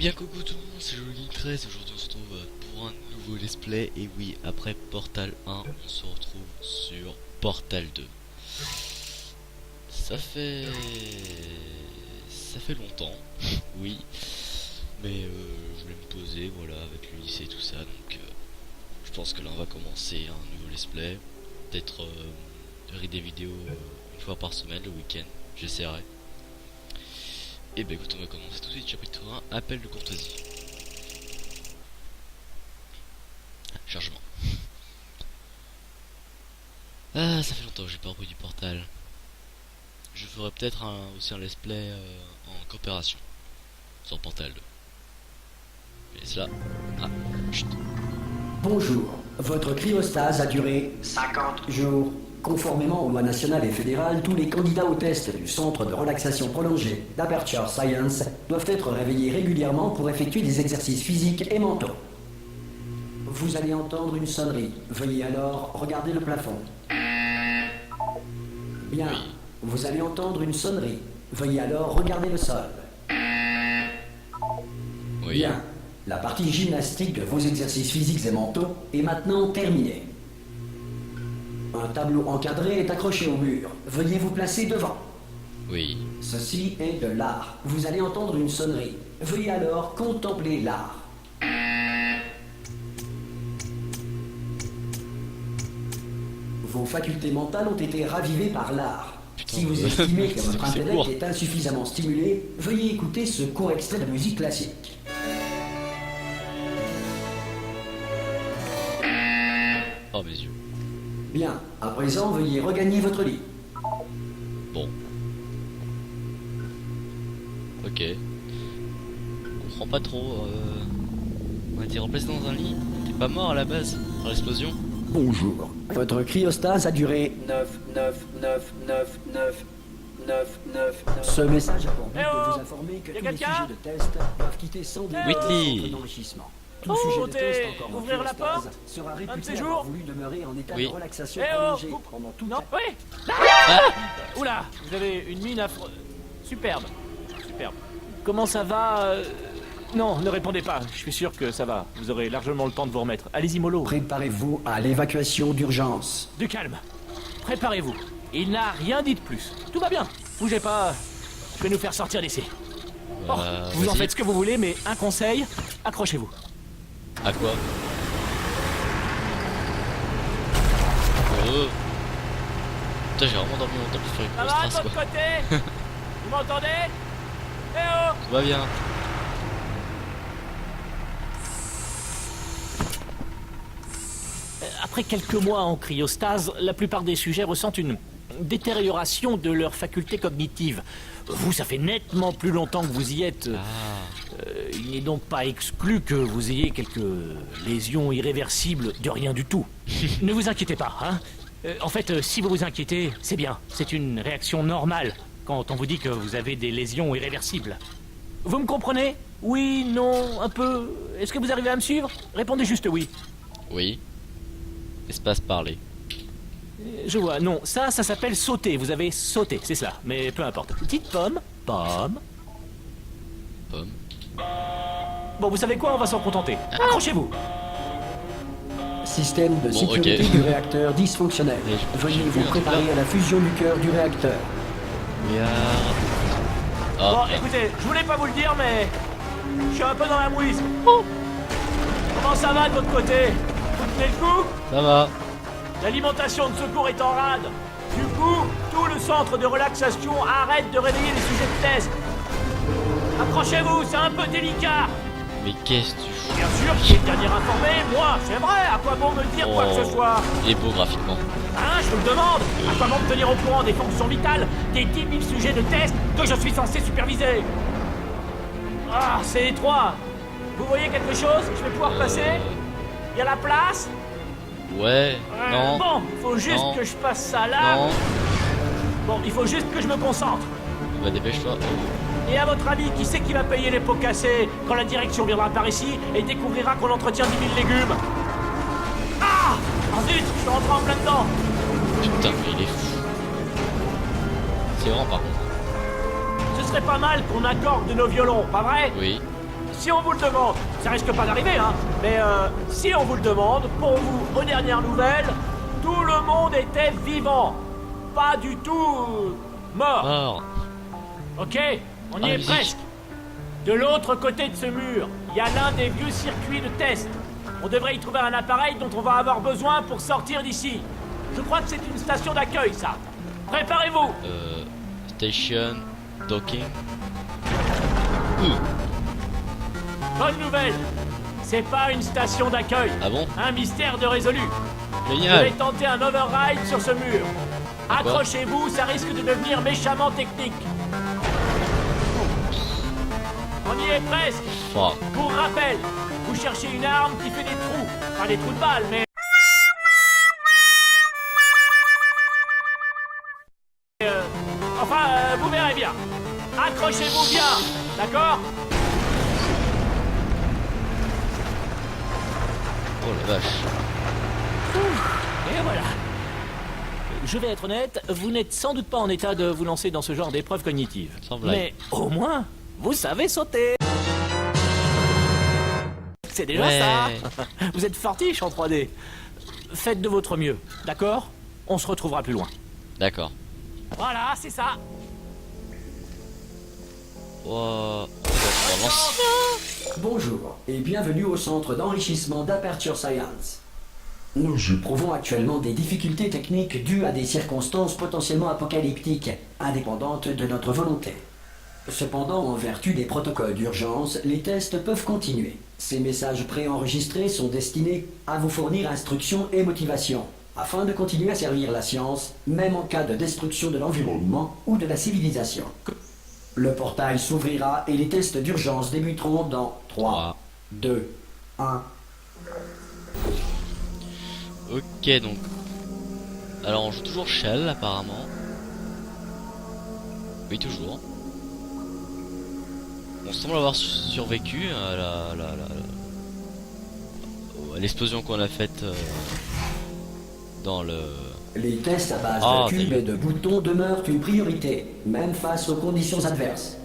Eh bien coucou tout le monde, c'est Joli13. Aujourd'hui on se retrouve pour un nouveau let's play. Et oui, après Portal 1 on se retrouve sur Portal 2. Ça fait longtemps, oui. Mais je voulais me poser, voilà, avec le lycée et tout ça. Donc je pense que là on va commencer un nouveau let's play. Peut-être des vidéos une fois par semaine le week-end, j'essaierai. Et bah écoute, on va commencer tout de suite. Chapitre 1, appel de courtoisie. Chargement. Ah, ça fait longtemps que j'ai pas repris du Portal. Je ferai peut-être aussi un let's play en coopération sur Portal 2. Et cela. Ah, chut. Bonjour, votre cryostase a duré 50 jours. Conformément aux lois nationales et fédérales, tous les candidats au test du Centre de relaxation prolongée d'Aperture Science doivent être réveillés régulièrement pour effectuer des exercices physiques et mentaux. Vous allez entendre une sonnerie. Veuillez alors regarder le plafond. Bien. Vous allez entendre une sonnerie. Veuillez alors regarder le sol. Oui. Bien. La partie gymnastique de vos exercices physiques et mentaux est maintenant terminée. Un tableau encadré est accroché au mur. Veuillez vous placer devant. Oui. Ceci est de l'art. Vous allez entendre une sonnerie. Veuillez alors contempler l'art. Vos facultés mentales ont été ravivées par l'art. Putain, Si vous estimez que c'est votre intellect court. est insuffisamment stimulé, veuillez écouter ce court extrait de musique classique. Oh mes yeux. Bien, à présent, veuillez regagner votre lit. Bon. Ok. On comprend pas trop. On a été remplacé dans un lit. T'es pas mort à la base par l'explosion? Bonjour. Votre cryostase a duré 9. Ce message a pour but de vous informer que tous les quelqu'un sujets de test doivent quitter sans délai Whitley. le centre d'enrichissement. Tout Oh, sujet de t'es- test encore en ouvrir la cryostase porte sera Un de réputé ces avoir jours voulu demeurer en état Oui. de relaxation Eh oh, prolongée vous- pendant toute Non, la... oui. Oula, vous avez une mine affreuse. Superbe. Superbe. Comment ça va Non, ne répondez pas. Je suis sûr que ça va. Vous aurez largement le temps de vous remettre. Allez-y, mollo. Préparez-vous à l'évacuation d'urgence. Du calme. Préparez-vous. Il n'a rien dit de plus. Tout va bien. Bougez pas. Je vais nous faire sortir d'ici. Bon, vous en vas-y. faites ce que vous voulez, mais un conseil, accrochez-vous. À quoi? Oh. Putain, j'ai vraiment dormi longtemps pour faire une Ça grosse va de trace votre quoi. côté Vous m'entendez Eh oh Tout va bien. Après quelques mois en cryostase, la plupart des sujets ressentent une détérioration de leurs facultés cognitives. Vous, ça fait nettement plus longtemps que vous y êtes. Il n'est donc pas exclu que vous ayez quelques lésions irréversibles de rien du tout. Ne vous inquiétez pas, hein. En fait, si vous vous inquiétez, c'est bien. C'est une réaction normale quand on vous dit que vous avez des lésions irréversibles. Vous me comprenez? Oui, non, un peu. Est-ce que vous arrivez à me suivre? Répondez juste oui. Oui. Espace parler. Je vois, non, ça s'appelle sauter. Vous avez sauté, c'est ça. Mais peu importe. Petite pomme, pomme. Pomme. Bon, vous savez quoi? On va s'en contenter. Accrochez-vous. Système de Bon, sécurité ok. du réacteur dysfonctionnel. Mais Veuillez j'ai vous vu un truc préparer là. à la fusion du cœur du réacteur. Regarde. Bon, Ah, écoutez, je voulais pas vous le dire, mais je suis un peu dans la mouise. Comment ça va de votre côté? Vous tenez le coup? ça va. L'alimentation de secours est en rade. Du coup, tout le centre de relaxation arrête de réveiller les sujets de test. Accrochez-vous, c'est un peu délicat. Mais qu'est-ce que tu fous? Bien sûr, qui est le dernier informé, moi, c'est vrai, à quoi bon me dire quoi que ce soit? Il est beau graphiquement. Hein, je vous le demande. À quoi bon me tenir au courant des fonctions vitales des 10 000 sujets de test que je suis censé superviser? Ah, c'est étroit. Vous voyez quelque chose? Je vais pouvoir passer? Il y a la place? Ouais. Non. Bon, faut juste Non. que je passe ça là. Non. Bon, il faut juste que je me concentre. Bah dépêche-toi. Oh. Et à votre avis, qui c'est qui va payer les pots cassés quand la direction viendra par ici et découvrira qu'on entretient 10 000 légumes? Ah! Oh zut, je suis rentré en plein dedans. Putain, mais il est fou. C'est vraiment par contre. Ce serait pas mal qu'on accorde nos violons, pas vrai? Oui. si on vous le demande, ça risque pas d'arriver, hein, mais si on vous le demande, pour vous, aux dernières nouvelles, tout le monde était vivant. Pas du tout mort. Mort. Ok, on y Ah, est musique. presque. De l'autre côté de ce mur, il y a l'un des vieux circuits de test. On devrait y trouver un appareil dont on va avoir besoin pour sortir d'ici. Je crois que c'est une station d'accueil, ça. Préparez-vous. Station. Docking. Bonne nouvelle. C'est pas une station d'accueil. Ah bon? Un mystère de résolu. Je vais Génial. tenter un override sur ce mur. D'accord. Accrochez-vous, ça risque de devenir méchamment technique. On y est presque. Fuck. Pour rappel, vous cherchez une arme qui fait des trous. Pas des trous de balles, mais... vous verrez bien. Accrochez-vous bien, d'accord? Oh la vache. Et voilà. Je vais être honnête, vous n'êtes sans doute pas en état de vous lancer dans ce genre d'épreuve cognitive. Sans blague. Mais au moins, vous savez sauter. C'est déjà Ouais. ça. Vous êtes fortiche en 3D. Faites de votre mieux, d'accord? On se retrouvera plus loin. D'accord. Voilà, c'est ça. Oh. On avance. Bonjour et bienvenue au centre d'enrichissement d'Aperture Science. Nous éprouvons actuellement des difficultés techniques dues à des circonstances potentiellement apocalyptiques, indépendantes de notre volonté. Cependant, en vertu des protocoles d'urgence, les tests peuvent continuer. Ces messages préenregistrés sont destinés à vous fournir instruction et motivation, afin de continuer à servir la science, même en cas de destruction de l'environnement ou de la civilisation. Le portail s'ouvrira et les tests d'urgence débuteront dans 3, 2, 1... Ok, donc. Alors on joue toujours Shell apparemment. Oui, toujours. On semble avoir survécu à à l'explosion qu'on a faite dans le... Les tests à base Ah, de cubes t'as eu. et de boutons demeurent une priorité, même face aux conditions adverses.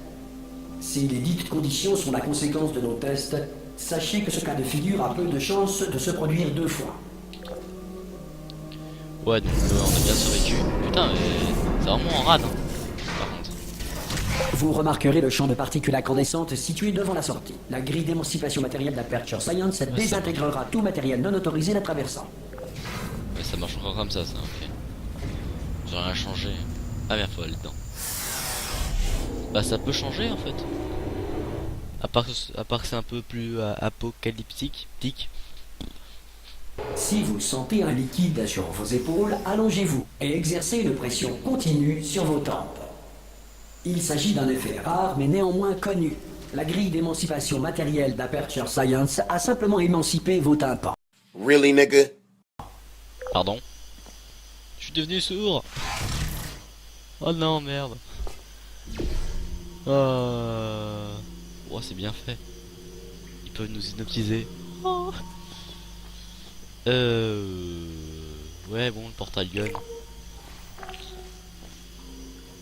Si les dites conditions sont la conséquence de nos tests, sachez que ce cas de figure a peu de chances de se produire 2 fois. Ouais, donc on a bien survécu. Putain, mais c'est vraiment en rade, hein, par contre. Vous remarquerez le champ de particules incandescentes situé devant la sortie. La grille d'émancipation matérielle d'Aperture Science désintégrera tout matériel non autorisé la traversant. Ouais, ça marche encore comme ça, ok. J'ai rien changé. Ah merde, faut aller dedans. Bah ça peut changer en fait. À part que c'est un peu plus apocalyptique. Si vous sentez un liquide sur vos épaules, allongez-vous et exercez une pression continue sur vos tempes. Il s'agit d'un effet rare mais néanmoins connu. La grille d'émancipation matérielle d'Aperture Science a simplement émancipé vos tympans. Really, nigga? Pardon. Je suis devenu sourd. Oh non, merde. Oh, c'est bien fait. Ils peuvent nous hypnotiser. Oh. Ouais, bon, le portal gun.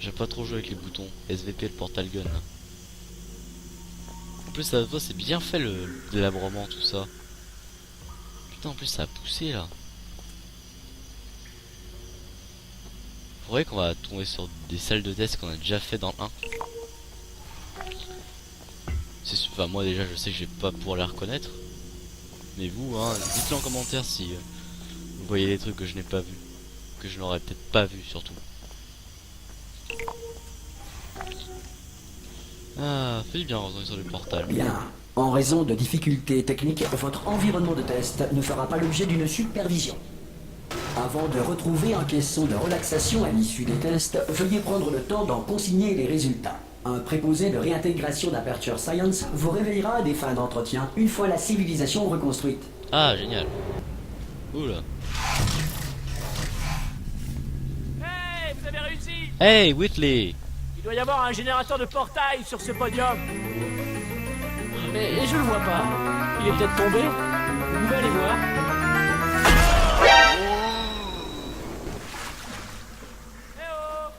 J'aime pas trop jouer avec les boutons. SVP, le portal gun. Là. En plus, ça c'est bien fait le délabrement, tout ça. Putain, en plus, ça a poussé là. Faudrait qu'on va tomber sur des salles de test qu'on a déjà fait dans le 1. Enfin, moi déjà, je sais que je vais pas pouvoir les reconnaître. Mais vous, hein, dites-le en commentaire si vous voyez des trucs que je n'ai pas vu, que je n'aurais peut-être pas vu surtout. Ah, fait du bien retourner sur le portal. Bien. En raison de difficultés techniques, votre environnement de test ne fera pas l'objet d'une supervision. Avant de retrouver un caisson de relaxation à l'issue des tests, veuillez prendre le temps d'en consigner les résultats. Un préposé de réintégration d'Aperture Science vous réveillera à des fins d'entretien une fois la civilisation reconstruite. Ah, génial. Oula. Hey, vous avez réussi! Hey, Whitley. Il doit y avoir un générateur de portail sur ce podium. Mais je le vois pas. Il est peut-être tombé. Vous pouvez aller voir. Eh oh!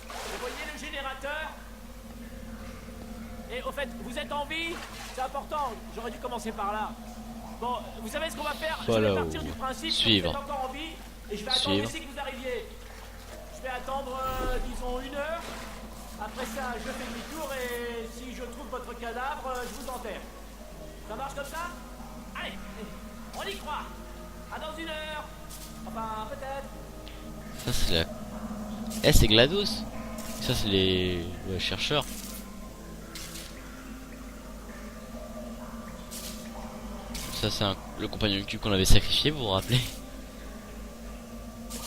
Vous voyez le générateur? Et au fait, vous êtes en vie? c'est important, j'aurais dû commencer par là. Bon, vous savez ce qu'on va faire? Voilà, je vais partir du principe que suivre. vous êtes encore en vie et je vais attendre Suivre. ici que vous arriviez. Je vais attendre, disons, 1 heure. Après ça, je fais demi-tour et si je trouve votre cadavre, je vous enterre. Ça marche comme ça? Allez, on y croit. À dans 1 heure. Enfin, peut-être. Ça c'est la... Eh c'est GLaDOS. Ça c'est les chercheurs. Ça c'est le compagnon de cube qu'on avait sacrifié, vous vous rappelez?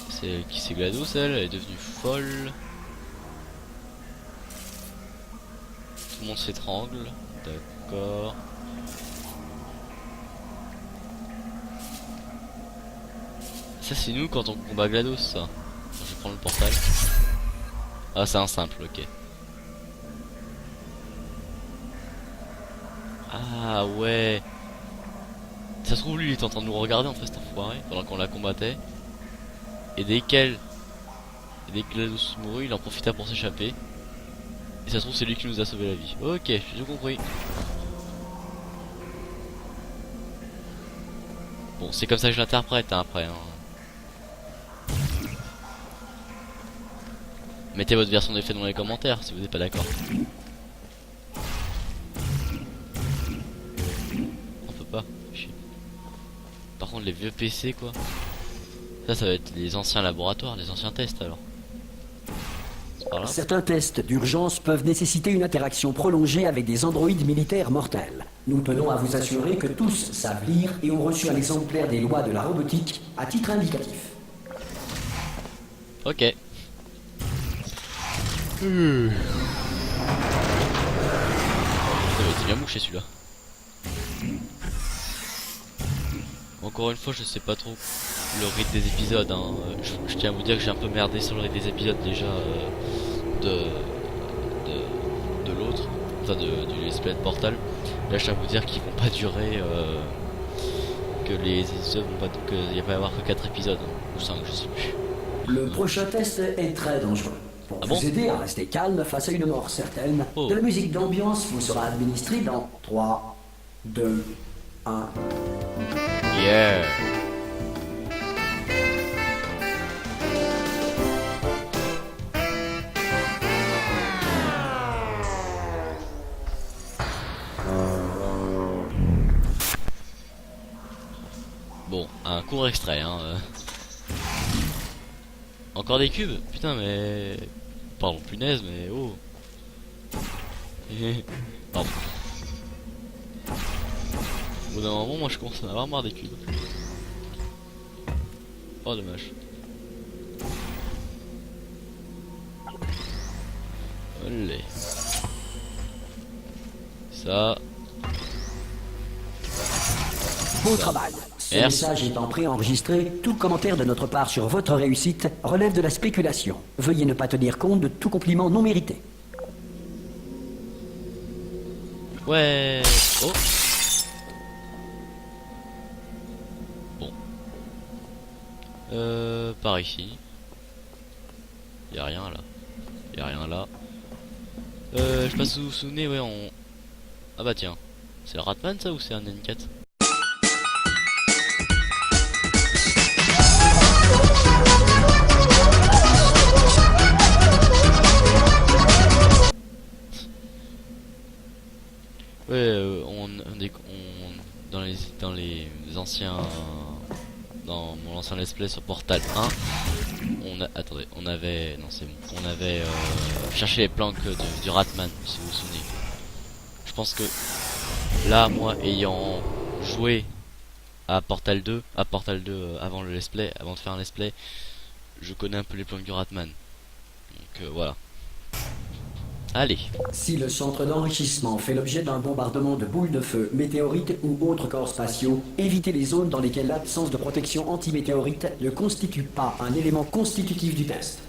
C'est GLaDOS, elle est devenue folle. Tout le monde s'étrangle. D'accord. Ça c'est nous quand on combat GLaDOS, ça. Je vais prendre le portal. Ah c'est un simple, ok. Ah ouais. Ça se trouve lui il est en train de nous regarder en fait cet enfoiré pendant qu'on la combattait. Et dès que GLaDOS mourut, il en profita pour s'échapper. Et ça se trouve c'est lui qui nous a sauvé la vie. Ok, j'ai tout compris. Bon c'est comme ça que je l'interprète hein, après hein. Mettez votre version des faits dans les commentaires si vous n'êtes pas d'accord. On peut pas. Chier. Par contre les vieux PC quoi. Ça va être les anciens laboratoires, les anciens tests alors. C'est par là. Certains tests d'urgence peuvent nécessiter une interaction prolongée avec des androïdes militaires mortels. Nous tenons à vous assurer que tous savent lire et ont reçu un exemplaire des lois de la robotique à titre indicatif. Ok. Ça va être bien mouché celui-là. Encore une fois, je sais pas trop le rythme des épisodes. Hein. Je tiens à vous dire que j'ai un peu merdé sur le rythme des épisodes déjà de l'autre, enfin du Let's Play de Portal. Là, je tiens à vous dire qu'ils vont pas durer, que les épisodes vont pas, qu'il va y avoir que 4 épisodes hein, ou 5, je sais plus. Le prochain test est très dangereux. Pour Ah vous bon aider à rester calme face à une mort certaine, Oh. de la musique d'ambiance vous sera administrée dans 3, 2, 1. Yeah. Bon, un court extrait hein. Encore des cubes? Putain mais... Pardon punaise mais oh. Pardon. Au bout d'un moment moi je commence à en avoir marre des cubes. Oh dommage. Allez. Ça. Beau travail. Ce Merci. message étant préenregistré, tout commentaire de notre part sur votre réussite relève de la spéculation. Veuillez ne pas tenir compte de tout compliment non mérité. Ouais. Oh. Bon. Par ici. Y a rien là. Y a rien là. Je sais pas si vous vous souvenez, ouais, on... Ah bah tiens. C'est le Ratman ça ou c'est un N4? Ouais, dans les anciens, dans mon ancien let's play sur Portal 1, on avait, non c'est bon, on avait cherché les planques du Ratman, si vous vous souvenez. Je pense que là, moi, ayant joué à Portal 2, avant le let's play, avant de faire un let's play, je connais un peu les planques du Ratman. Donc voilà. Allez. Si le centre d'enrichissement fait l'objet d'un bombardement de boules de feu, météorites ou autres corps spatiaux, évitez les zones dans lesquelles l'absence de protection anti-météorite ne constitue pas un élément constitutif du test.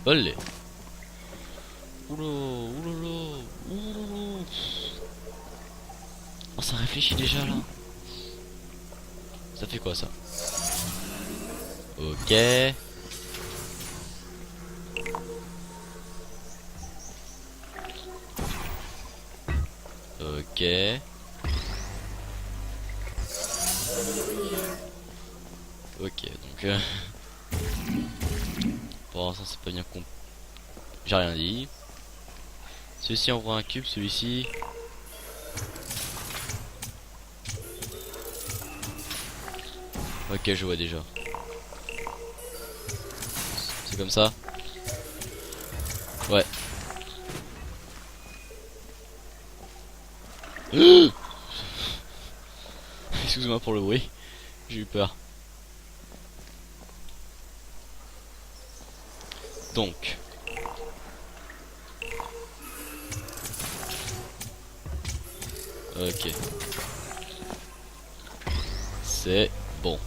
Olé. Oula, oulala, oulala. Oh, ça réfléchit déjà là. Ça fait quoi ça? Ok. Ok. Ok. Ok, donc pour l'instant c'est pas bien con. J'ai rien dit. Celui-ci envoie un cube, celui-ci. Ok, je vois déjà. C'est comme ça. Ouais. Excuse-moi pour le bruit. J'ai eu peur. Donc. Ok. C'est bon.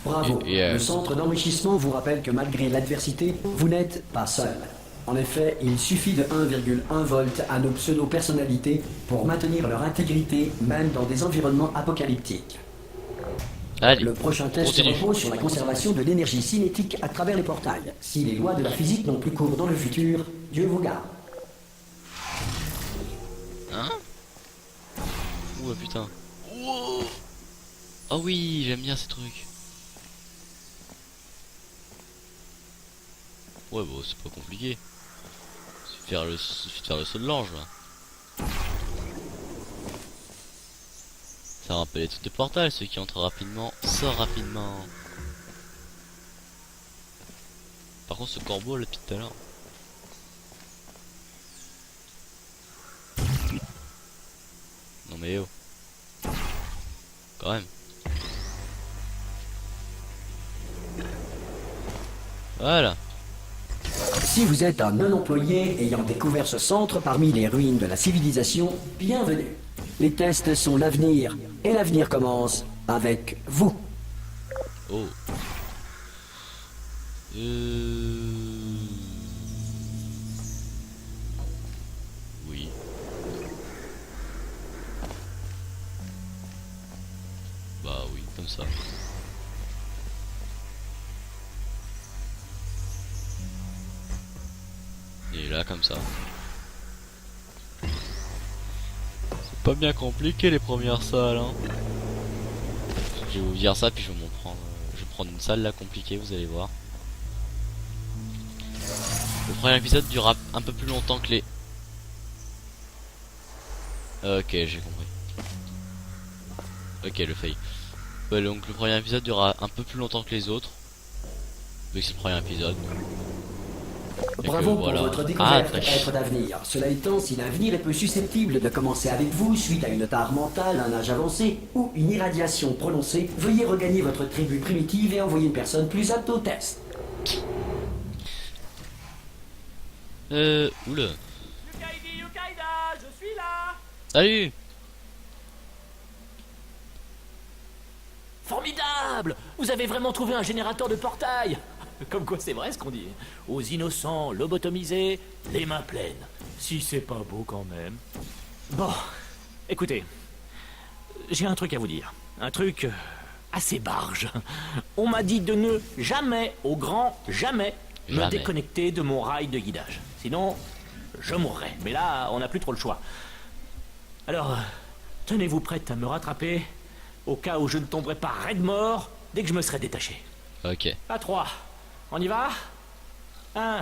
Bravo. Le centre d'enrichissement vous rappelle que malgré l'adversité, vous n'êtes pas seul. En effet, il suffit de 1,1 volt à nos pseudo-personnalités pour maintenir leur intégrité, même dans des environnements apocalyptiques. Allez, le prochain test repose sur la conservation de l'énergie cinétique à travers les portails. Si les lois de la physique n'ont plus cours dans le futur, Dieu vous garde. Hein? Ouh putain. Wow. Oh oui, j'aime bien ces trucs. Ouais bon c'est pas compliqué. Suffit de faire le saut de l'ange là. Ça rappelle les trucs de portal, ceux qui entrent rapidement, sort rapidement. Par contre ce corbeau là depuis tout à l'heure. Non mais oh. Quand même. Voilà. Si vous êtes un non-employé ayant découvert ce centre parmi les ruines de la civilisation, bienvenue. Les tests sont l'avenir, et l'avenir commence avec vous. Oh. Oui. Bah oui, comme ça. Et là comme ça. C'est pas bien compliqué les premières salles hein. Je vais vous dire ça puis je vais m'en prendre. Je vais prendre une salle là compliquée, vous allez voir. Le premier épisode durera un peu plus longtemps que les. Ok, j'ai compris. Ok, le fail. Ouais, donc le premier épisode durera un peu plus longtemps que les autres. Vu que c'est le premier épisode. Bravo voilà. pour votre découverte être d'avenir. Cela étant, si l'avenir est peu susceptible de commencer avec vous suite à une tare mentale, un âge avancé ou une irradiation prononcée, veuillez regagner votre tribu primitive et envoyer une personne plus apte au test. Oula. Yukaida, je suis là. Salut. Formidable! Vous avez vraiment trouvé un générateur de portail. Comme quoi c'est vrai ce qu'on dit. Aux innocents, lobotomisés, les mains pleines. Si c'est pas beau quand même. Bon, écoutez, j'ai un truc à vous dire. Un truc assez barge. On m'a dit de ne jamais, au grand jamais, me déconnecter de mon rail de guidage. Sinon, je mourrais. Mais là, on n'a plus trop le choix. Alors, tenez-vous prête à me rattraper au cas où je ne tomberai pas raide mort dès que je me serai détaché. Ok. À 3. On y va 1,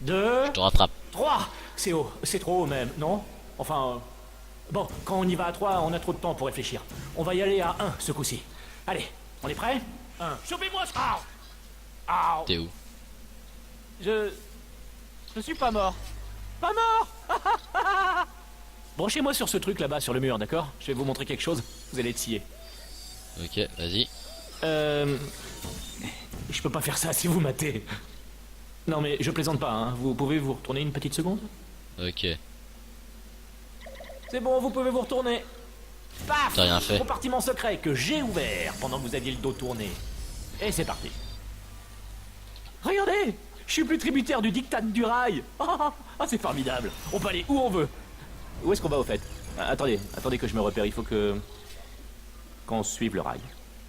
2, Je te rattrape. 3. C'est haut, c'est trop haut même, non? Enfin, bon, quand on y va à 3, on a trop de temps pour réfléchir. On va y aller à 1 ce coup-ci. Allez, on est prêt? 1. Chopez-moi ça. T'es où? Je suis pas mort. Pas mort. Branchez-moi sur ce truc là-bas sur le mur, d'accord? Je vais vous montrer quelque chose, vous allez être scié. Ok, vas-y. Je peux pas faire ça si vous matez. Non mais je plaisante pas, hein. Vous pouvez vous retourner une petite seconde? Ok. C'est bon, vous pouvez vous retourner. Paf! T'as rien fait. Compartiment secret que j'ai ouvert pendant que vous aviez le dos tourné. Et c'est parti. Regardez! Je suis plus tributaire du diktat du rail. Ah, c'est formidable. On peut aller où on veut. Où est-ce qu'on va au fait? Attendez que je me repère. Il faut que qu'on suive le rail.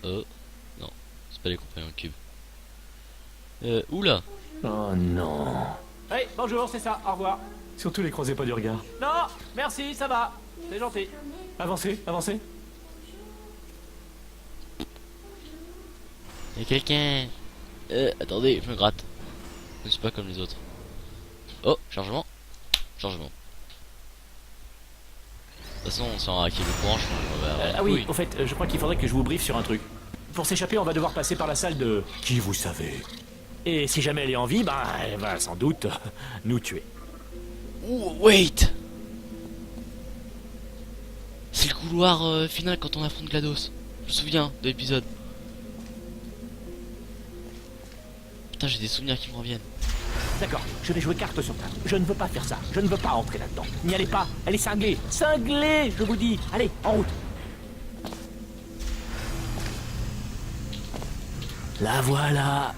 Non, c'est pas les compagnons de cube. Oula. Oh non. Hey, bonjour, c'est ça, au revoir. Surtout les croisez pas du regard. Non, merci, ça va. C'est gentil. Avancez, avancez. Il y a quelqu'un. Attendez, je me gratte. Je suis pas comme les autres. Oh, chargement. Chargement. De toute façon, si on active le courant, je pense qu'on va... Ah oui, au fait, je crois qu'il faudrait que je vous briefe sur un truc. Pour s'échapper, on va devoir passer par la salle de... Qui vous savez. Et si jamais elle est en vie, ben, elle va sans doute nous tuer. Ouh, wait. C'est le couloir final quand on affronte GLaDOS. Je me souviens de l'épisode. Putain, j'ai des souvenirs qui me reviennent. D'accord, je vais jouer carte sur table. Je ne veux pas faire ça. Je ne veux pas entrer là-dedans. N'y allez pas. Elle est cinglée. Cinglée, je vous dis. Allez, en route. La voilà.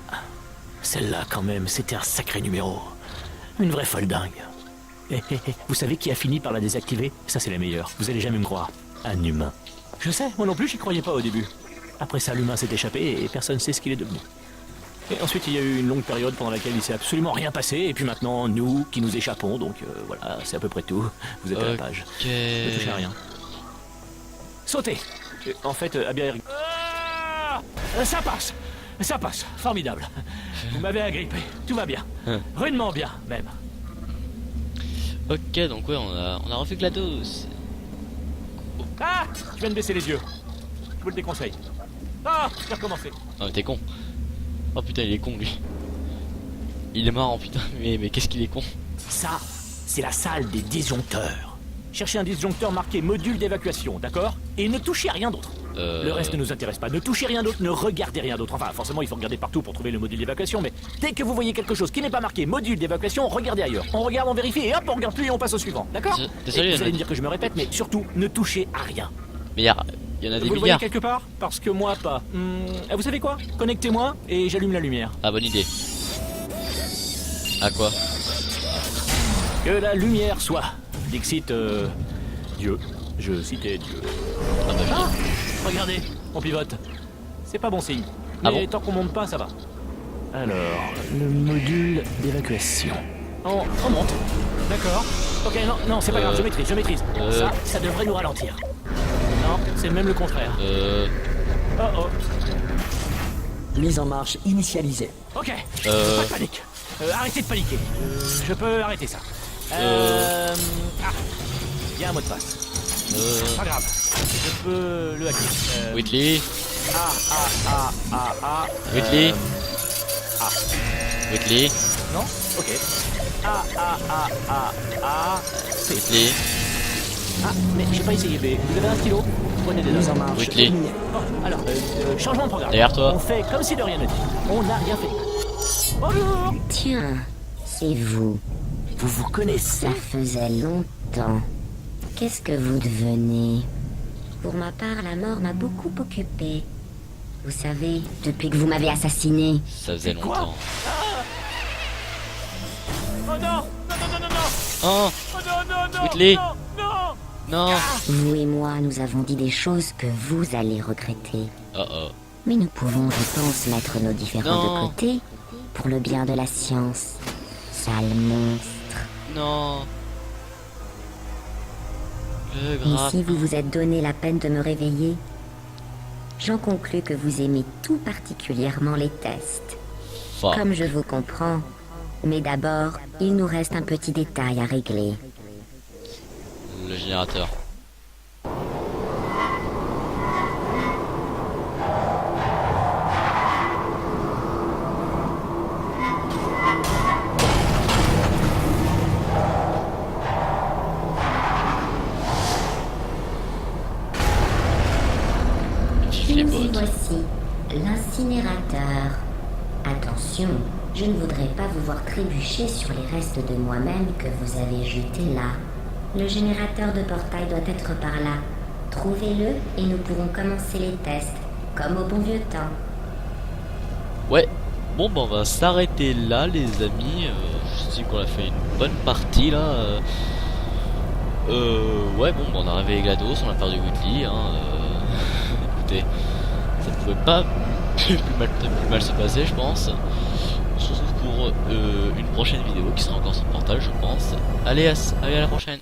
Celle-là, quand même, c'était un sacré numéro. Une vraie folle dingue. Vous savez qui a fini par la désactiver? Ça, c'est la meilleure. Vous allez jamais me croire. Un humain. Je sais, moi non plus, j'y croyais pas au début. Après ça, l'humain s'est échappé et personne ne sait ce qu'il est devenu. Et ensuite, il y a eu une longue période pendant laquelle il s'est absolument rien passé. Et puis maintenant, nous qui nous échappons. Donc voilà, c'est à peu près tout. Vous êtes à la page. Ne touchez à rien. Sautez. En fait, à bien... ça passe. Ça passe. Formidable. Vous m'avez agrippé. Tout va bien. Rudement bien, même. Ok, donc ouais, on a refait GLaDOS. Ah, je viens de baisser les yeux. Je vous le déconseille. Ah, je vais recommencer. Ah, mais t'es con. Oh putain, il est con lui. Il est marrant putain, mais qu'est-ce qu'il est con. Ça, c'est la salle des disjoncteurs. Cherchez un disjoncteur marqué module d'évacuation, d'accord? Et ne touchez à rien d'autre. Le reste ne nous intéresse pas. Ne touchez rien d'autre, ne regardez rien d'autre. Enfin, forcément, il faut regarder partout pour trouver le module d'évacuation, mais dès que vous voyez quelque chose qui n'est pas marqué module d'évacuation, regardez ailleurs. On regarde, on vérifie, et hop, on regarde plus et on passe au suivant, d'accord? Désolé, vous allez me dire que je me répète, mais surtout, ne touchez à rien. Mais il y en a des Vous le voyez milliards. quelque part? Parce que moi, pas. Vous savez quoi? Connectez-moi et j'allume la lumière. Ah, bonne idée. À quoi? Que la lumière soit. Dixit, Dieu. Je citais Dieu. Ah bah Ah, regardez, on pivote. C'est pas bon signe. Mais Ah bon tant qu'on monte pas, ça va. Alors, le module d'évacuation. On monte. D'accord. Ok, non, c'est pas grave, je maîtrise. Ça devrait nous ralentir. Non, c'est même le contraire. Oh. Mise en marche initialisée. Ok, pas de panique. Arrêtez de paniquer. Je peux arrêter ça. Il y a un mot de passe. Pas grave. Je peux le hacker. Whitley. Ah. Whitley. Whitley. Non? Ok. C'est... Whitley. Ah, mais j'ai pas essayé. Mais vous avez un stylo? Prenez des Mise notes. en marche Whitley. terminée. Bon, alors, changement de programme. Derrière toi. On fait comme si de rien n'était. On n'a rien fait. Bonjour! Tiens, c'est vous. Vous vous connaissez? Ça faisait longtemps. Qu'est-ce que vous devenez? Pour ma part, la mort m'a beaucoup occupée. Vous savez, depuis que vous m'avez assassiné. Ça faisait Quoi? longtemps. Oh non! Oh, Oh non! Whitley. Non! non. Vous et moi, nous avons dit des choses que vous allez regretter. Oh. Mais nous pouvons, je pense, mettre nos différends Non. de côté pour le bien de la science. Sale monstre. Non. Le Et gras. si vous vous êtes donné la peine de me réveiller, j'en conclus que vous aimez tout particulièrement les tests. Fuck. Comme je vous comprends. Mais d'abord, il nous reste un petit détail à régler. Le générateur. Vive les Nous y bottes. voici, l'incinérateur. Attention, je ne voudrais pas vous voir trébucher sur les restes de moi-même que vous avez jetés là. Le générateur de portail doit être par là. Trouvez-le et nous pourrons commencer les tests, comme au bon vieux temps. Ouais. Bon, bah on va s'arrêter là, les amis. Je sais qu'on a fait une bonne partie là. Ouais, bon, bah, on a réveillé GLaDOS, on a perdu Whitley. Hein, écoutez, ça pouvait pas plus mal se passer, je pense. Je trouve que pour une prochaine vidéo qui sera encore sur Portal, je pense. Allez, allez, à la prochaine.